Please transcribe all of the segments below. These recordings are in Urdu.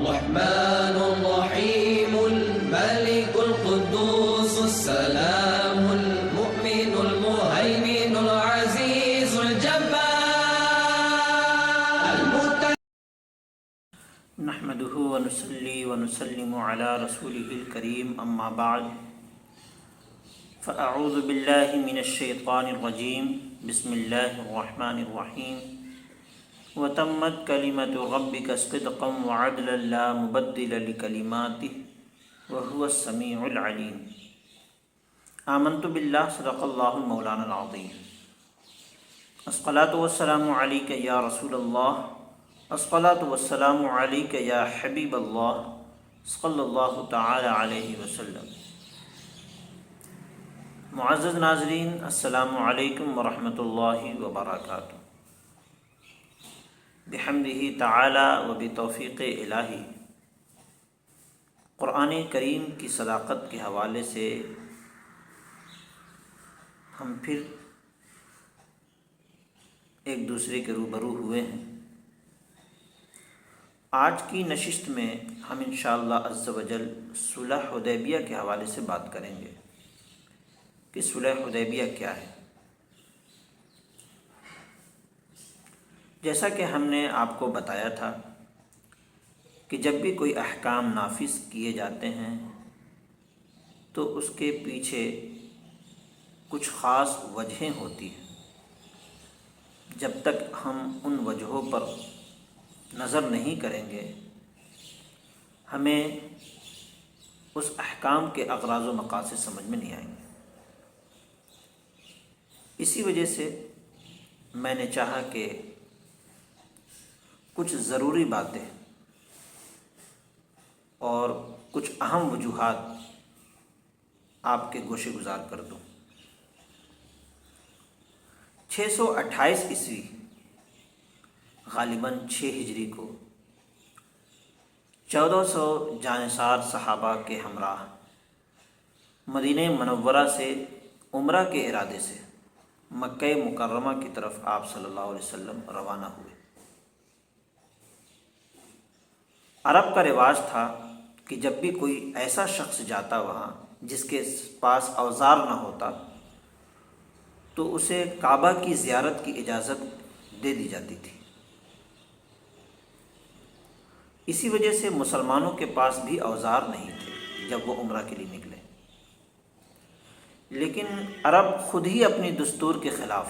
الرحمن الرحيم الملك القدوس السلام المؤمن المهيمن العزيز الجبار نحمده ونصلي ونسلم على رسوله الكريم أما بعد فأعوذ بالله من الشيطان الرجيم بسم الله الرحمن الرحيم وتمت كلمة ربك صدقا وعدلا لا مبدل لكلماته وهو السميع العليم آمنت بالله صدق الله المولانا العظيم الصلاة والسلام عليك يا رسول الله الصلاة والسلام عليك يا حبيب الله صلى الله تعالى عليه وسلم۔ معزز ناظرین، السلام علیکم ورحمۃ اللہ وبرکاتہ۔ بحمدہ تعالی و بتوفیق الہی، قرآن کریم کی صداقت کے حوالے سے ہم پھر ایک دوسرے کے روبرو ہوئے ہیں۔ آج کی نشست میں ہم انشاءاللہ عز و جل صلح حدیبیہ کے حوالے سے بات کریں گے کہ صلح حدیبیہ کیا ہے۔ جیسا کہ ہم نے آپ کو بتایا تھا کہ جب بھی کوئی احکام نافذ کیے جاتے ہیں تو اس کے پیچھے کچھ خاص وجہیں ہوتی ہیں۔ جب تک ہم ان وجہوں پر نظر نہیں کریں گے ہمیں اس احکام کے اغراض و مقاصد سمجھ میں نہیں آئیں گے۔ اسی وجہ سے میں نے چاہا کہ کچھ ضروری باتیں اور کچھ اہم وجوہات آپ کے گوشے گزار کر دوں۔ 628 عیسوی غالباً 6 ہجری کو 1400 جانثار صحابہ کے ہمراہ مدینہ منورہ سے عمرہ کے ارادے سے مکہ مکرمہ کی طرف آپ صلی اللہ علیہ وسلم روانہ ہوئے۔ عرب کا رواج تھا کہ جب بھی کوئی ایسا شخص جاتا وہاں جس کے پاس اوزار نہ ہوتا تو اسے کعبہ کی زیارت کی اجازت دے دی جاتی تھی۔ اسی وجہ سے مسلمانوں کے پاس بھی اوزار نہیں تھے جب وہ عمرہ کے لیے نکلے، لیکن عرب خود ہی اپنی دستور کے خلاف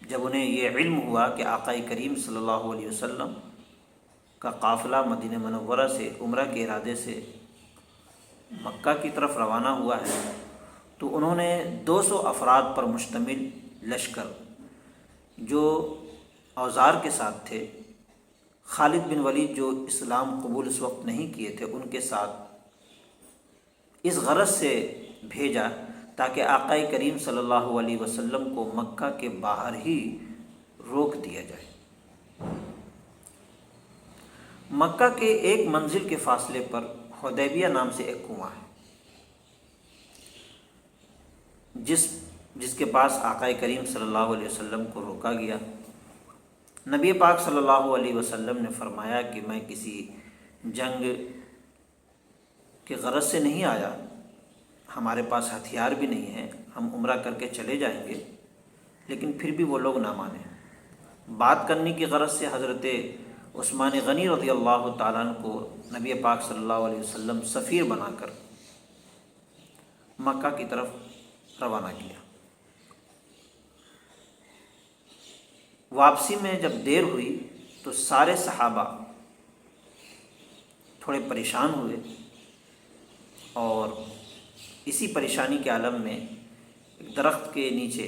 جب انہیں یہ علم ہوا کہ آقا کریم صلی اللہ علیہ وسلم کا قافلہ مدینہ منورہ سے عمرہ کے ارادے سے مکہ کی طرف روانہ ہوا ہے، تو انہوں نے 200 افراد پر مشتمل لشکر جو اوزار کے ساتھ تھے، خالد بن ولید جو اسلام قبول اس وقت نہیں کیے تھے، ان کے ساتھ اس غرض سے بھیجا تاکہ آقا کریم صلی اللہ علیہ وسلم کو مکہ کے باہر ہی روک دیا جائے۔ مکہ کے ایک منزل کے فاصلے پر حدیبیہ نام سے ایک کنواں ہے، جس کے پاس آقا کریم صلی اللہ علیہ وسلم کو روکا گیا۔ نبی پاک صلی اللہ علیہ وسلم نے فرمایا کہ میں کسی جنگ کے غرض سے نہیں آیا، ہمارے پاس ہتھیار بھی نہیں ہیں، ہم عمرہ کر کے چلے جائیں گے، لیکن پھر بھی وہ لوگ نہ مانیں۔ بات کرنے کی غرض سے حضرت عثمان غنی رضی اللہ تعالیٰ عنہ کو نبی پاک صلی اللہ علیہ وسلم سفیر بنا کر مکہ کی طرف روانہ کیا۔ واپسی میں جب دیر ہوئی تو سارے صحابہ تھوڑے پریشان ہوئے، اور اسی پریشانی کے عالم میں ایک درخت کے نیچے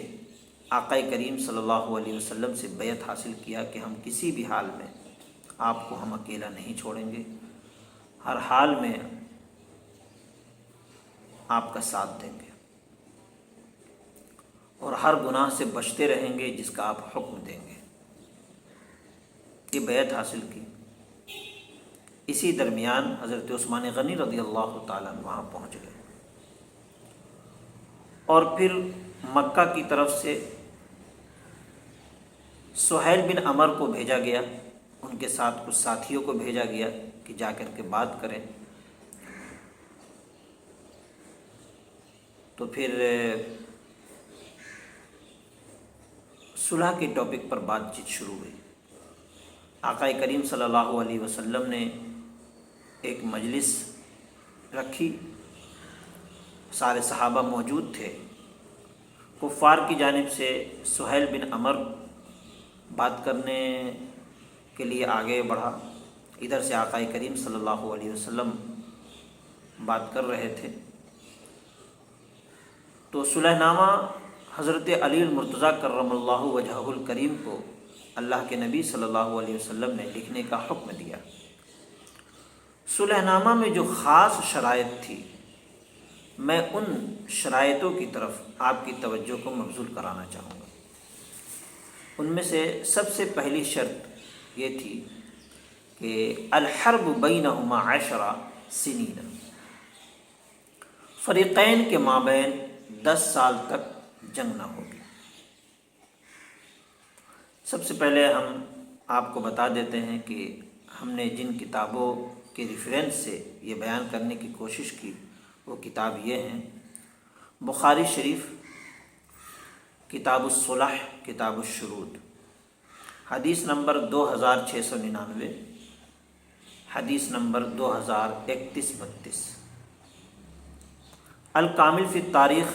آقا کریم صلی اللہ علیہ وسلم سے بیعت حاصل کیا کہ ہم کسی بھی حال میں آپ کو ہم اکیلا نہیں چھوڑیں گے، ہر حال میں آپ کا ساتھ دیں گے اور ہر گناہ سے بچتے رہیں گے جس کا آپ حکم دیں گے۔ یہ بیعت حاصل کی۔ اسی درمیان حضرت عثمان غنی رضی اللہ تعالیٰ عنہ وہاں پہنچ گئے، اور پھر مکہ کی طرف سے سہیل بن عمر کو بھیجا گیا، ان کے ساتھ کچھ ساتھیوں کو بھیجا گیا کہ جا کر کے بات کریں، تو پھر صلح کے ٹاپک پر بات چیت شروع ہوئی۔ آقا کریم صلی اللہ علیہ وسلم نے ایک مجلس رکھی، سارے صحابہ موجود تھے۔ کفار کی جانب سے سہیل بن عمر بات کرنے کے لیے آگے بڑھا، ادھر سے آقا کریم صلی اللہ علیہ وسلم بات کر رہے تھے۔ تو صلح نامہ حضرت علی المرتضیٰ کرم اللہ وجہہ الکریم کو اللہ کے نبی صلی اللہ علیہ وسلم نے لکھنے کا حکم دیا۔ صلح نامہ میں جو خاص شرائط تھی، میں ان شرائطوں کی طرف آپ کی توجہ کو مبذول کرانا چاہوں گا۔ ان میں سے سب سے پہلی شرط یہ تھی کہ الحرب بینہما 10 سنین، فریقین کے مابین 10 سال تک جنگ نہ ہوگی۔ سب سے پہلے ہم آپ کو بتا دیتے ہیں کہ ہم نے جن کتابوں کے ریفرنس سے یہ بیان کرنے کی کوشش کی وہ کتاب یہ ہیں: بخاری شریف کتاب الصلح، کتاب الشروط، حدیث نمبر 2699، حدیث نمبر 2031-32، الکامل فی التاریخ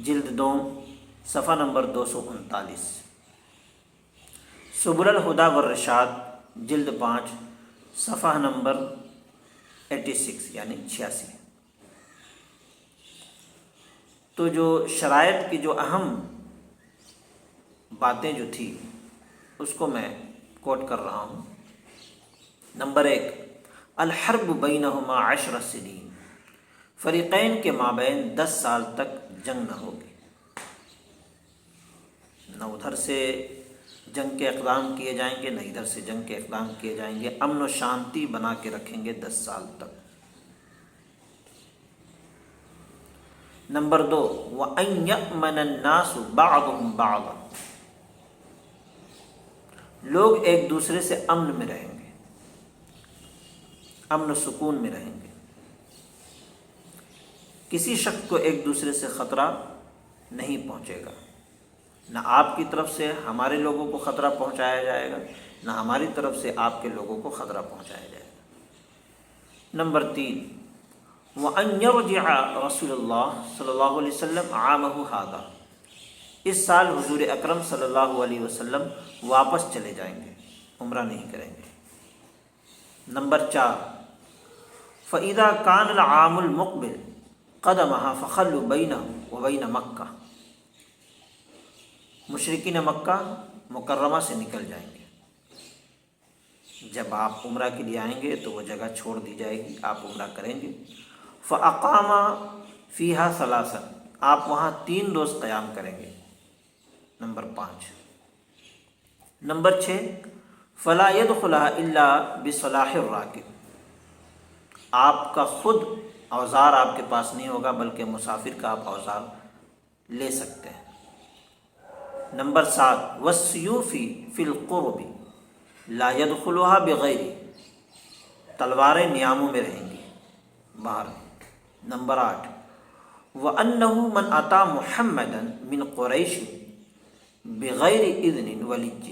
جلد 2 صفحہ نمبر 239، سبل الہدی والرشاد جلد 5 صفحہ نمبر 86 یعنی 86۔ تو جو شرائط کی جو اہم باتیں جو تھی اس کو میں کوٹ کر رہا ہوں۔ نمبر 1، الحرب بینہما 10 سنین، فریقین کے مابین 10 سال تک جنگ نہ ہوگی، نہ ادھر سے جنگ کے اقدام کیے جائیں گے نہ ادھر سے جنگ کے اقدام کیے جائیں گے، امن و شانتی بنا کے رکھیں گے 10 سال تک۔ نمبر 2، وَأَن يَأْمَنَ النَّاسُ بَعْضُهُمْ بَعْضًا، لوگ ایک دوسرے سے امن میں رہیں گے، امن و سکون میں رہیں گے، کسی شخص کو ایک دوسرے سے خطرہ نہیں پہنچے گا، نہ آپ کی طرف سے ہمارے لوگوں کو خطرہ پہنچایا جائے گا، نہ ہماری طرف سے آپ کے لوگوں کو خطرہ پہنچایا جائے گا۔ نمبر 3، وَأَن يَرْجِعَ رسول اللہ صلی اللہ علیہ وسلم عامہ ھذا، اس سال حضور اکرم صلی اللہ علیہ وسلم واپس چلے جائیں گے، عمرہ نہیں کریں گے۔ نمبر 4، فَإِذَا كَانَ الْعَامُ الْمُقْبِلُ قَدَمَهَا فَخَلُّوا بَيْنَهُ وَبَيْنَ مَكَّةَ، مشرکین مکہ مکرمہ سے نکل جائیں گے، جب آپ عمرہ کے لیے آئیں گے تو وہ جگہ چھوڑ دی جائے گی، آپ عمرہ کریں گے۔ فَأَقَامَ فِيهَا ثَلَاثًا، آپ وہاں 3 روز قیام کریں گے۔ نمبر 5۔ نمبر 6، فَلَا يَدْخُلَهَا إِلَّا بِصَلَاحِ الرَّاكِبِ، آپ کا خود اوزار آپ کے پاس نہیں ہوگا بلکہ مسافر کا آپ اوزار لے سکتے ہیں۔ نمبر 7، وَالسُّيُوفِ فِي الْقُرُبِ لَا يَدْخُلُهَا بِغَيْرِ، تلواریں نیاموں میں رہیں گی، باہر۔ نمبر 8، وَأَنَّهُ مَنْ أَتَى مُحَمَّدًا مِنْ قُرَيْشٍ بِغَيْرِ إِذْنٍ وَلِيِّهِ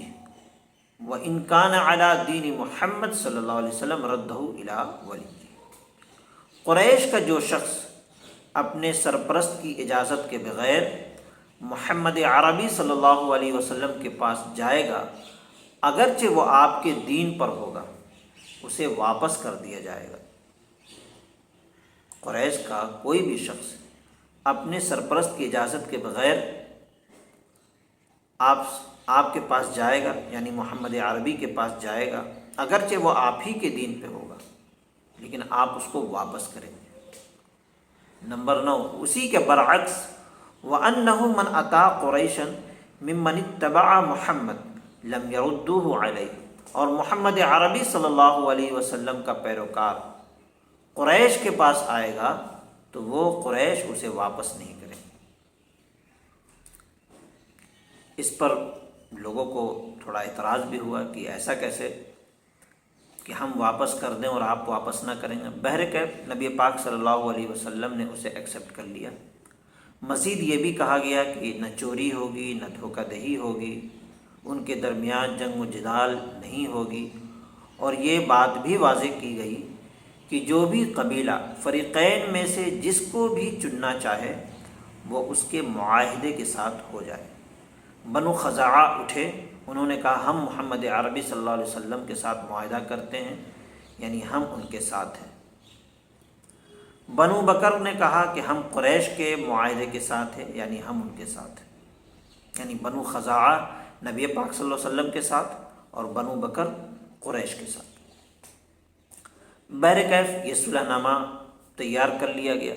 وَإِنْ كَانَ عَلَى دِينِ محمد صلی اللہ علیہ وسلم رَدَّهُ إِلَى وَلِيِّهِ، قریش کا جو شخص اپنے سرپرست کی اجازت کے بغیر محمد عربی صلی اللہ علیہ وسلم کے پاس جائے گا، اگرچہ وہ آپ کے دین پر ہوگا، اسے واپس کر دیا جائے گا۔ قریش کا کوئی بھی شخص اپنے سرپرست کی اجازت کے بغیر آپ کے پاس جائے گا، یعنی محمد عربی کے پاس جائے گا، اگرچہ وہ آپ ہی کے دین پہ ہوگا لیکن آپ اس کو واپس کریں گے۔ نمبر 9، اسی کے برعکس، وَأَنَّهُ مَنْ أَتَى قُرَيْشًا مِمَّنِ اتَّبَعَ مُحَمَّد لَمْ يَرُدُّوهُ عَلَيْهِ، اور محمد عربی صلی اللہ علیہ وسلم کا پیروکار قریش کے پاس آئے گا تو وہ قریش اسے واپس نہیں کریں گے۔ اس پر لوگوں کو تھوڑا اعتراض بھی ہوا کہ ایسا کیسے، کہ ہم واپس کر دیں اور آپ واپس نہ کریں گے۔ بہرکیف نبی پاک صلی اللہ علیہ وسلم نے اسے ایکسیپٹ کر لیا۔ مزید یہ بھی کہا گیا کہ نہ چوری ہوگی نہ دھوکہ دہی ہوگی، ان کے درمیان جنگ و جدال نہیں ہوگی، اور یہ بات بھی واضح کی گئی کہ جو بھی قبیلہ فریقین میں سے جس کو بھی چننا چاہے وہ اس کے معاہدے کے ساتھ ہو جائے۔ بنو خزاعہ اٹھے، انہوں نے کہا ہم محمد عربی صلی اللہ علیہ وسلم کے ساتھ معاہدہ کرتے ہیں، یعنی ہم ان کے ساتھ ہیں۔ بنو بکر نے کہا کہ ہم قریش کے معاہدے کے ساتھ ہیں، یعنی ہم ان کے ساتھ ہیں۔ یعنی بنو خزاعہ نبی پاک صلی اللہ علیہ وسلم کے ساتھ اور بنو بکر قریش کے ساتھ۔ بہرکیف یہ صلح نامہ تیار کر لیا گیا۔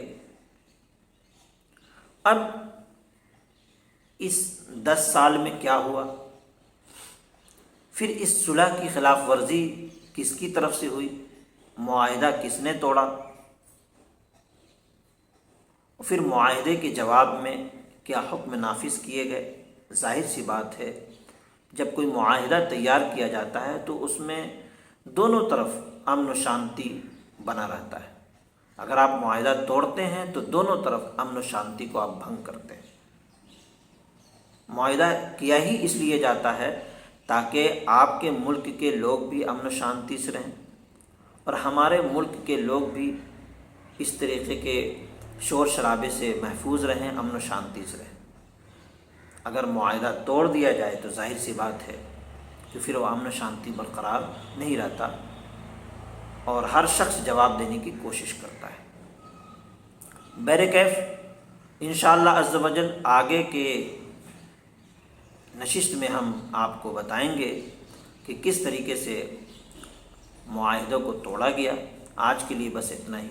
اب اس 10 سال میں کیا ہوا؟ پھر اس صلح کی خلاف ورزی کس کی طرف سے ہوئی؟ معاہدہ کس نے توڑا؟ پھر معاہدے کے جواب میں کیا حکم نافذ کیے گئے؟ ظاہر سی بات ہے جب کوئی معاہدہ تیار کیا جاتا ہے تو اس میں دونوں طرف امن و شانتی بنا رہتا ہے۔ اگر آپ معاہدہ توڑتے ہیں تو دونوں طرف امن و شانتی کو آپ بھنگ کرتے ہیں۔ معاہدہ کیا ہی اس لیے جاتا ہے تاکہ آپ کے ملک کے لوگ بھی امن و شانتی سے رہیں اور ہمارے ملک کے لوگ بھی اس طریقے کے شور شرابے سے محفوظ رہیں، امن و شانتی سے رہیں۔ اگر معاہدہ توڑ دیا جائے تو ظاہر سی بات ہے کہ پھر وہ امن و شانتی برقرار نہیں رہتا اور ہر شخص جواب دینے کی کوشش کرتا ہے۔ بہرکیف انشاءاللہ عز و جل آگے کے نشست میں ہم آپ کو بتائیں گے کہ کس طریقے سے معاہدوں کو توڑا گیا۔ آج کے لیے بس اتنا ہی۔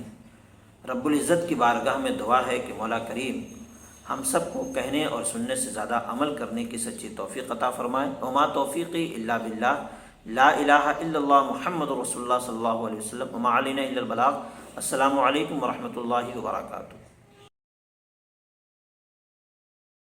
رب العزت کی بارگاہ میں دعا ہے کہ مولا کریم ہم سب کو کہنے اور سننے سے زیادہ عمل کرنے کی سچی توفیق عطا فرمائے۔ وما توفیقی الا باللہ، لا الہ الا اللہ محمد رسول اللہ صلی اللہ علیہ وسلم، وما علینا الا البلاغ۔ السلام علیکم ورحمۃ اللہ وبرکاتہ۔